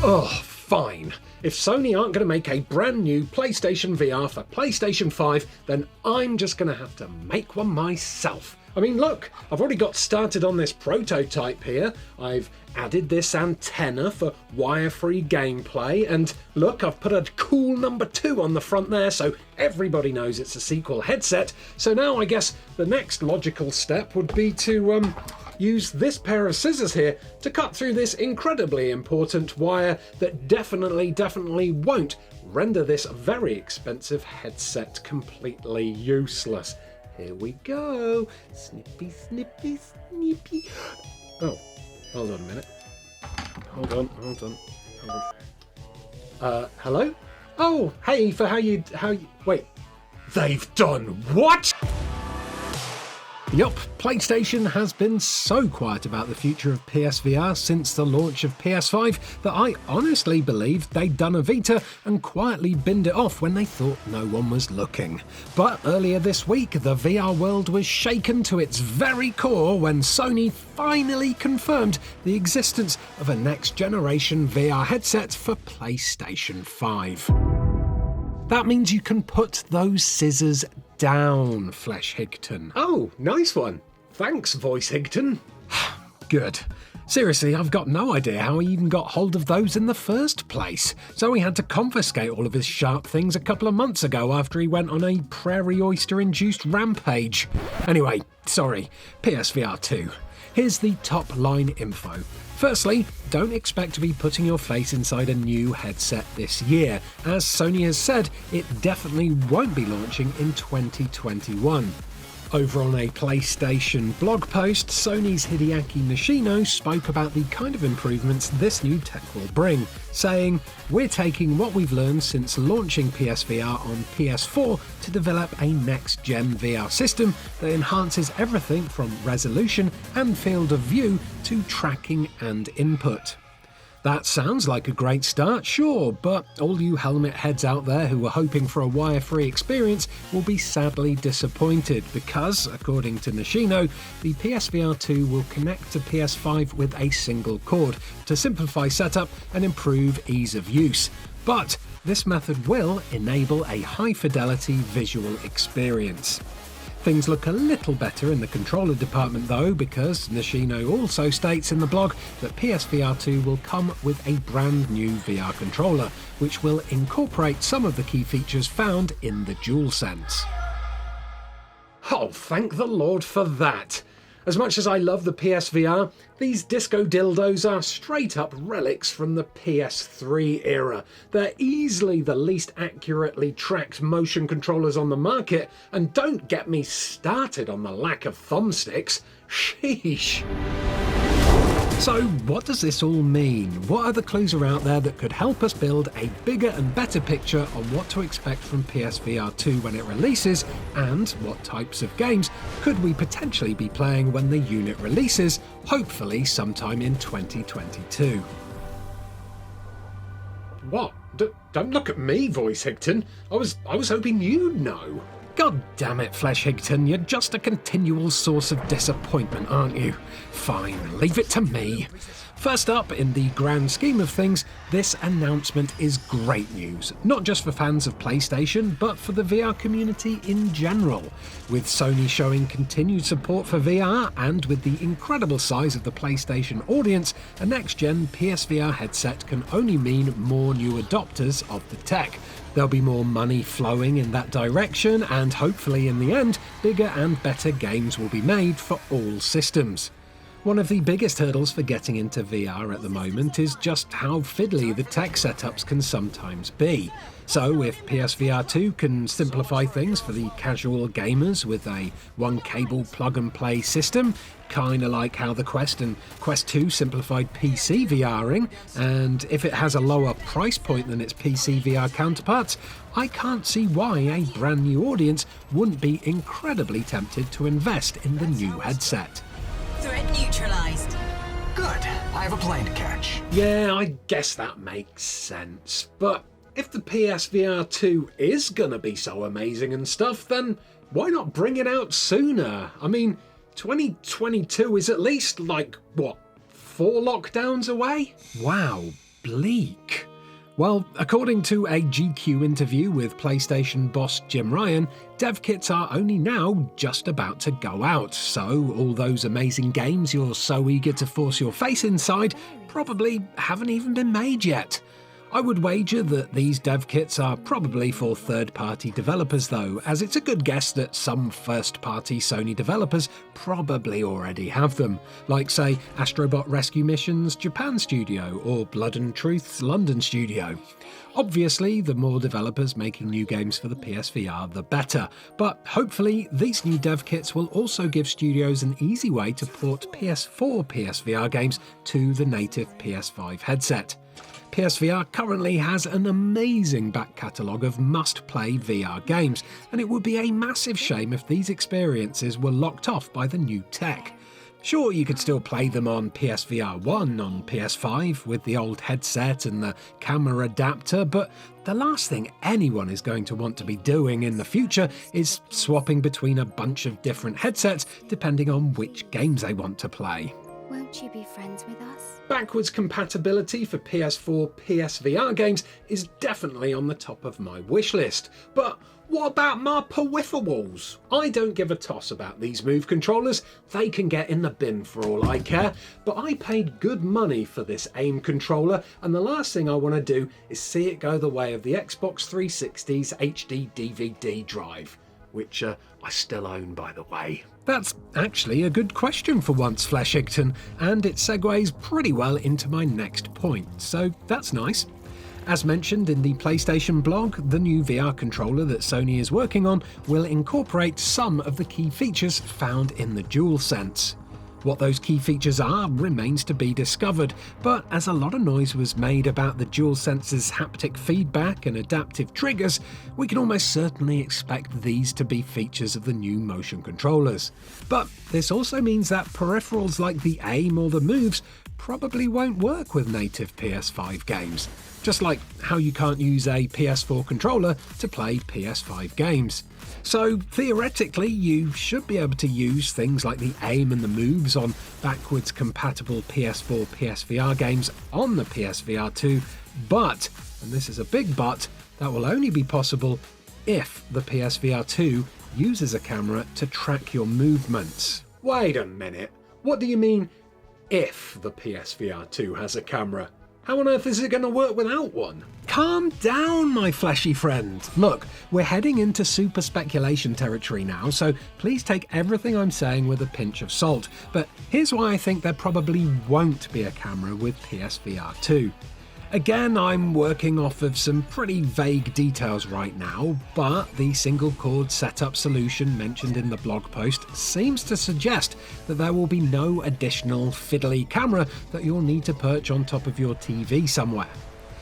Oh, fine. If Sony aren't going to make a brand new PlayStation VR for PlayStation 5, then I'm just going to have to make one myself. I mean, look, I've already got started on this prototype here. I've added this antenna for wire-free gameplay, and look, I've put a cool number 2 on the front there so everybody knows it's a sequel headset. So now I guess the next logical step would be to use this pair of scissors here to cut through this incredibly important wire that definitely won't render this very expensive headset completely useless. Here we go. Snippy, snippy, snippy. Oh, hold on a minute. Hold on. Hello? Oh, hey, wait. They've done what? Yup, PlayStation has been so quiet about the future of PSVR since the launch of PS5 that I honestly believed they'd done a Vita and quietly binned it off when they thought no one was looking. But earlier this week, the VR world was shaken to its very core when Sony finally confirmed the existence of a next-generation VR headset for PlayStation 5. That means you can put those scissors down, Flesh-Higton. Oh, nice one. Thanks, Voice-Higton. Good. Seriously, I've got no idea how he even got hold of those in the first place. So he had to confiscate all of his sharp things a couple of months ago after he went on a prairie oyster-induced rampage. Anyway, sorry, PSVR 2. Here's the top-line info. Firstly, don't expect to be putting your face inside a new headset this year. As Sony has said, it definitely won't be launching in 2021. Over on a PlayStation blog post, Sony's Hideaki Nishino spoke about the kind of improvements this new tech will bring, saying, "We're taking what we've learned since launching PSVR on PS4 to develop a next-gen VR system that enhances everything from resolution and field of view to tracking and input." That sounds like a great start, sure, but all you helmet heads out there who were hoping for a wire-free experience will be sadly disappointed because, according to Nishino, the PSVR 2 will connect to PS5 with a single cord to simplify setup and improve ease of use. But this method will enable a high-fidelity visual experience. Things look a little better in the controller department though, because Nishino also states in the blog that PSVR 2 will come with a brand new VR controller, which will incorporate some of the key features found in the DualSense. Oh, thank the Lord for that! As much as I love the PSVR, these disco dildos are straight up relics from the PS3 era. They're easily the least accurately tracked motion controllers on the market, and don't get me started on the lack of thumbsticks. Sheesh. So what does this all mean? What other clues are out there that could help us build a bigger and better picture on what to expect from PSVR 2 when it releases, and what types of games could we potentially be playing when the unit releases, hopefully sometime in 2022? What? Don't look at me, Voice-Higton. I was hoping you'd know. God damn it, Flesh-Higton, you're just a continual source of disappointment, aren't you? Fine, leave it to me. First up, in the grand scheme of things, this announcement is great news, not just for fans of PlayStation, but for the VR community in general. With Sony showing continued support for VR, and with the incredible size of the PlayStation audience, a next-gen PSVR headset can only mean more new adopters of the tech. There'll be more money flowing in that direction, and hopefully in the end, bigger and better games will be made for all systems. One of the biggest hurdles for getting into VR at the moment is just how fiddly the tech setups can sometimes be. So if PSVR 2 can simplify things for the casual gamers with a one-cable plug-and-play system, kinda like how the Quest and Quest 2 simplified PC VRing, and if it has a lower price point than its PC VR counterparts, I can't see why a brand new audience wouldn't be incredibly tempted to invest in the new headset. Threat neutralized. Good. I have a plane to catch. Yeah, I guess that makes sense. But if the PSVR 2 is gonna be so amazing and stuff, then why not bring it out sooner? I mean, 2022 is at least, 4 lockdowns away? Wow, bleak. Well, according to a GQ interview with PlayStation boss Jim Ryan, dev kits are only now just about to go out, so all those amazing games you're so eager to force your face inside probably haven't even been made yet. I would wager that these dev kits are probably for third-party developers though, as it's a good guess that some first-party Sony developers probably already have them, like say Astrobot Rescue Mission's Japan studio or Blood and Truth's London studio. Obviously, the more developers making new games for the PSVR, the better, but hopefully these new dev kits will also give studios an easy way to port PS4 PSVR games to the native PS5 headset. PSVR currently has an amazing back catalogue of must-play VR games, and it would be a massive shame if these experiences were locked off by the new tech. Sure, you could still play them on PSVR 1 on PS5 with the old headset and the camera adapter, but the last thing anyone is going to want to be doing in the future is swapping between a bunch of different headsets depending on which games they want to play. Won't you be friends with us? Backwards compatibility for PS4 PSVR games is definitely on the top of my wish list, but what about my peripherals? I don't give a toss about these Move controllers, they can get in the bin for all I care, but I paid good money for this AIM controller, and the last thing I want to do is see it go the way of the Xbox 360's HD DVD drive, which I still own, by the way. That's actually a good question for once, Flesh-Higton, and it segues pretty well into my next point, so that's nice. As mentioned in the PlayStation blog, the new VR controller that Sony is working on will incorporate some of the key features found in the DualSense. What those key features are remains to be discovered, but as a lot of noise was made about the DualSense's haptic feedback and adaptive triggers, we can almost certainly expect these to be features of the new motion controllers. But this also means that peripherals like the AIM or the Moves probably won't work with native PS5 games, just like how you can't use a PS4 controller to play PS5 games. So theoretically, you should be able to use things like the AIM and the Moves on backwards compatible PS4 PSVR games on the PSVR 2, but, and this is a big but, that will only be possible if the PSVR 2 uses a camera to track your movements. Wait a minute, what do you mean if the PSVR 2 has a camera? How on earth is it going to work without one? Calm down, my fleshy friend. Look, we're heading into super speculation territory now, so please take everything I'm saying with a pinch of salt. But here's why I think there probably won't be a camera with PSVR 2. Again, I'm working off of some pretty vague details right now, but the single cord setup solution mentioned in the blog post seems to suggest that there will be no additional fiddly camera that you'll need to perch on top of your TV somewhere.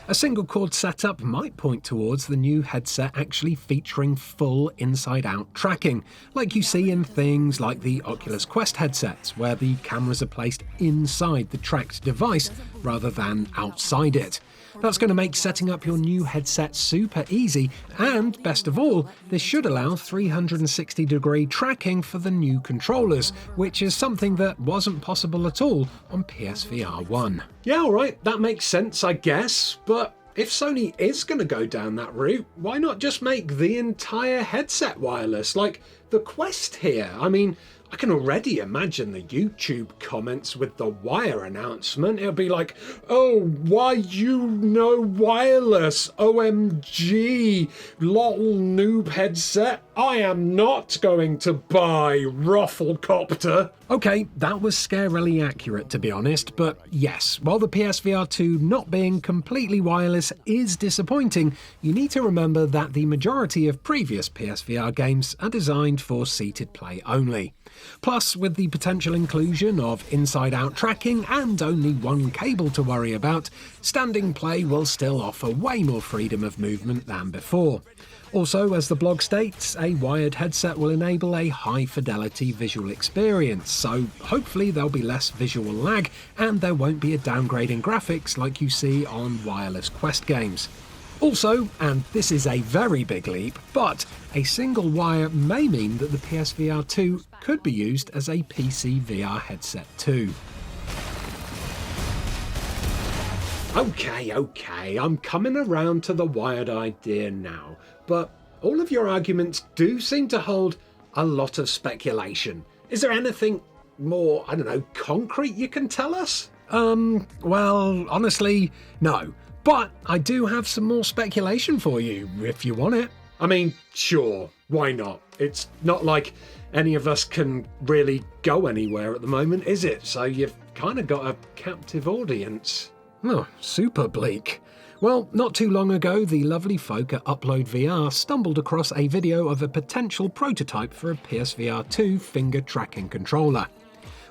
A single cord setup might point towards the new headset actually featuring full inside-out tracking, like you see in things like the Oculus Quest headsets, where the cameras are placed inside the tracked device rather than outside it. That's going to make setting up your new headset super easy, and best of all, this should allow 360-degree tracking for the new controllers, which is something that wasn't possible at all on PSVR 1. Yeah, alright, that makes sense, I guess, but if Sony is going to go down that route, why not just make the entire headset wireless, like the Quest here? I mean, I can already imagine the YouTube comments with the Wire announcement. It'll be like, oh, why you no wireless? OMG, lol noob headset. I am not going to buy Rufflecopter. Okay, that was scarily accurate to be honest, but yes, while the PSVR 2 not being completely wireless is disappointing, you need to remember that the majority of previous PSVR games are designed for seated play only. Plus, with the potential inclusion of inside-out tracking and only one cable to worry about, standing play will still offer way more freedom of movement than before. Also, as the blog states, a wired headset will enable a high-fidelity visual experience, so hopefully there'll be less visual lag and there won't be a downgrade in graphics like you see on wireless Quest games. Also, and this is a very big leap, but a single wire may mean that the PSVR 2 could be used as a PC VR headset too. Okay, I'm coming around to the wired idea now, but all of your arguments do seem to hold a lot of speculation. Is there anything more, concrete you can tell us? Well, honestly, no. But I do have some more speculation for you, if you want it. I mean, sure, why not? It's not like any of us can really go anywhere at the moment, is it? So you've kind of got a captive audience. Oh, super bleak. Well, not too long ago, the lovely folk at Upload VR stumbled across a video of a potential prototype for a PSVR 2 finger tracking controller.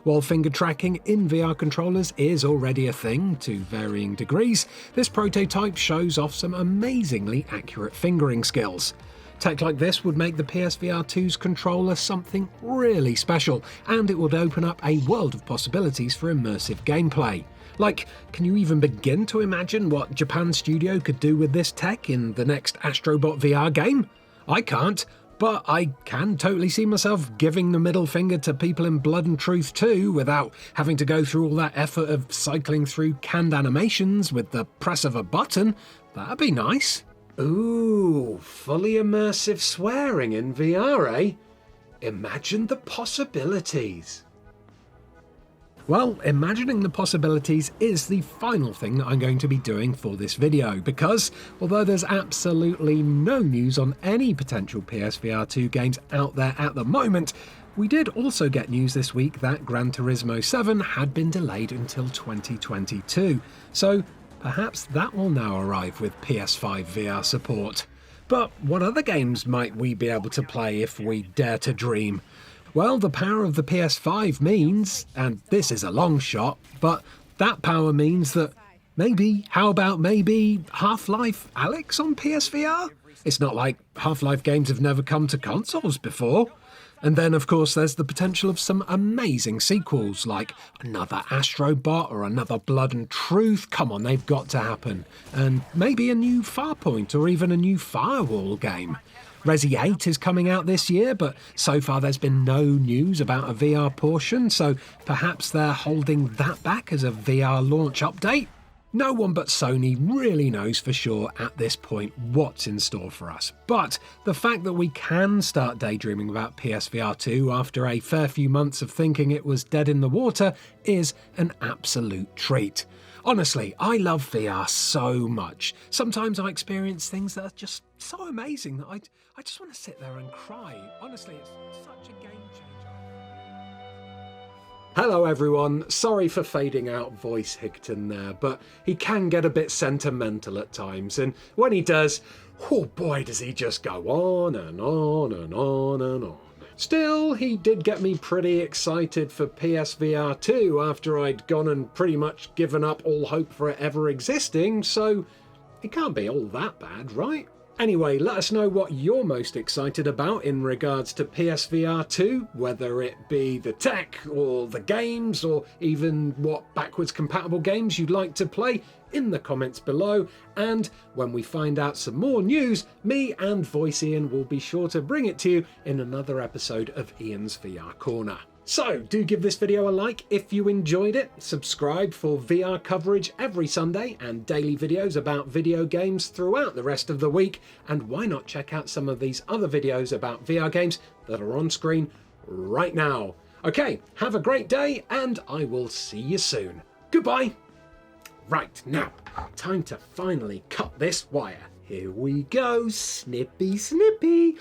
While finger tracking in VR controllers is already a thing to varying degrees, this prototype shows off some amazingly accurate fingering skills. Tech like this would make the PSVR 2's controller something really special, and it would open up a world of possibilities for immersive gameplay. Like, can you even begin to imagine what Japan Studio could do with this tech in the next Astrobot VR game? I can't, but I can totally see myself giving the middle finger to people in Blood and Truth 2 without having to go through all that effort of cycling through canned animations with the press of a button. That'd be nice. Ooh, fully immersive swearing in VR, eh? Imagine the possibilities. Well, imagining the possibilities is the final thing that I'm going to be doing for this video, because although there's absolutely no news on any potential PSVR 2 games out there at the moment, we did also get news this week that Gran Turismo 7 had been delayed until 2022, so perhaps that will now arrive with PS5 VR support. But what other games might we be able to play if we dare to dream? Well, the power of the PS5 means, and this is a long shot, but that power means that maybe Half-Life Alyx on PSVR? It's not like Half-Life games have never come to consoles before. And then, of course, there's the potential of some amazing sequels, like another Astrobot or another Blood and Truth. Come on, they've got to happen. And maybe a new Farpoint or even a new Firewall game. Resi 8 is coming out this year, but so far there's been no news about a VR portion, so perhaps they're holding that back as a VR launch update? No one but Sony really knows for sure at this point what's in store for us. But the fact that we can start daydreaming about PSVR 2 after a fair few months of thinking it was dead in the water is an absolute treat. Honestly, I love VR so much. Sometimes I experience things that are just so amazing that I just want to sit there and cry. Honestly, it's such a game changer. Hello everyone, sorry for fading out Voice-Higton there, but he can get a bit sentimental at times, and when he does, oh boy does he just go on and on and on and on. Still, he did get me pretty excited for PSVR 2 after I'd gone and pretty much given up all hope for it ever existing, so it can't be all that bad, right? Anyway, let us know what you're most excited about in regards to PSVR 2, whether it be the tech or the games or even what backwards compatible games you'd like to play in the comments below. And when we find out some more news, me and Voice Ian will be sure to bring it to you in another episode of Ian's VR Corner. So do give this video a like if you enjoyed it, subscribe for VR coverage every Sunday and daily videos about video games throughout the rest of the week, and why not check out some of these other videos about VR games that are on screen right now. Okay, have a great day and I will see you soon. Goodbye! Right, now, time to finally cut this wire. Here we go, snippy snippy.